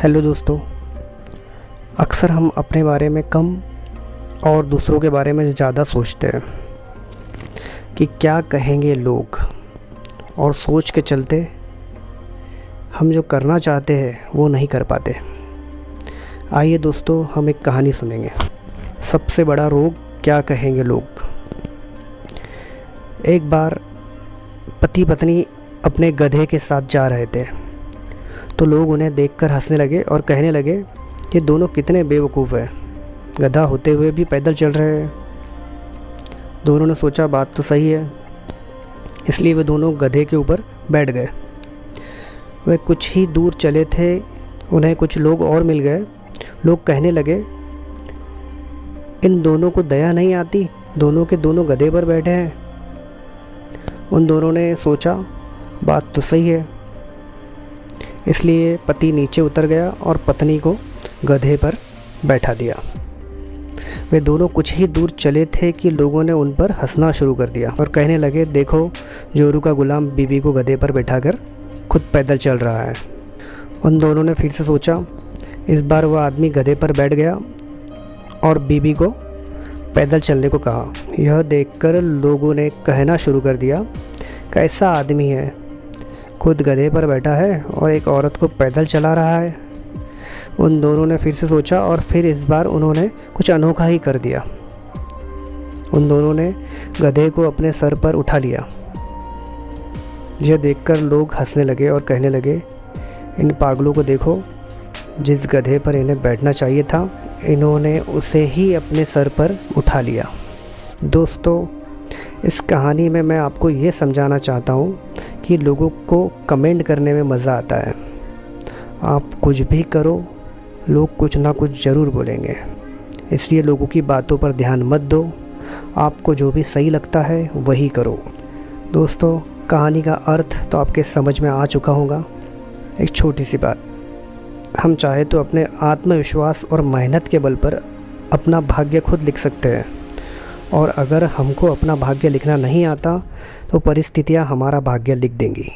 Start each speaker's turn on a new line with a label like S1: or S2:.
S1: Hello दोस्तों। अक्सर हम अपने बारे में कम और दूसरों के बारे में ज़्यादा सोचते हैं कि क्या कहेंगे लोग, और सोच के चलते हम जो करना चाहते हैं वो नहीं कर पाते। आइए दोस्तों, हम एक कहानी सुनेंगे। सबसे बड़ा रोग, क्या कहेंगे लोग। एक बार पति पत्नी अपने गधे के साथ जा रहे थे तो लोग उन्हें देखकर हंसने लगे और कहने लगे ये दोनों कितने बेवकूफ़ हैं, गधा होते हुए भी पैदल चल रहे हैं। दोनों ने सोचा बात तो सही है, इसलिए वे दोनों गधे के ऊपर बैठ गए। वे कुछ ही दूर चले थे, उन्हें कुछ लोग और मिल गए। लोग कहने लगे इन दोनों को दया नहीं आती, दोनों के दोनों गधे पर बैठे हैं। उन दोनों ने सोचा बात तो सही है, इसलिए पति नीचे उतर गया और पत्नी को गधे पर बैठा दिया। वे दोनों कुछ ही दूर चले थे कि लोगों ने उन पर हंसना शुरू कर दिया और कहने लगे देखो, जोरू का गुलाम बीवी को गधे पर बैठाकर खुद पैदल चल रहा है। उन दोनों ने फिर से सोचा। इस बार वह आदमी गधे पर बैठ गया और बीवी को पैदल चलने को कहा। यह देखकर लोगों ने कहना शुरू कर दिया, कैसा आदमी है, खुद गधे पर बैठा है और एक औरत को पैदल चला रहा है। उन दोनों ने फिर से सोचा और फिर इस बार उन्होंने कुछ अनोखा ही कर दिया। उन दोनों ने गधे को अपने सर पर उठा लिया। यह देखकर लोग हंसने लगे और कहने लगे इन पागलों को देखो, जिस गधे पर इन्हें बैठना चाहिए था इन्होंने उसे ही अपने सर पर उठा लिया। दोस्तों, इस कहानी में मैं आपको ये समझाना चाहता हूँ कि लोगों को कमेंट करने में मज़ा आता है। आप कुछ भी करो, लोग कुछ ना कुछ ज़रूर बोलेंगे, इसलिए लोगों की बातों पर ध्यान मत दो। आपको जो भी सही लगता है वही करो। दोस्तों, कहानी का अर्थ तो आपके समझ में आ चुका होगा। एक छोटी सी बात, हम चाहे तो अपने आत्मविश्वास और मेहनत के बल पर अपना भाग्य खुद लिख सकते हैं, और अगर हमको अपना भाग्य लिखना नहीं आता तो परिस्थितियाँ हमारा भाग्य लिख देंगी।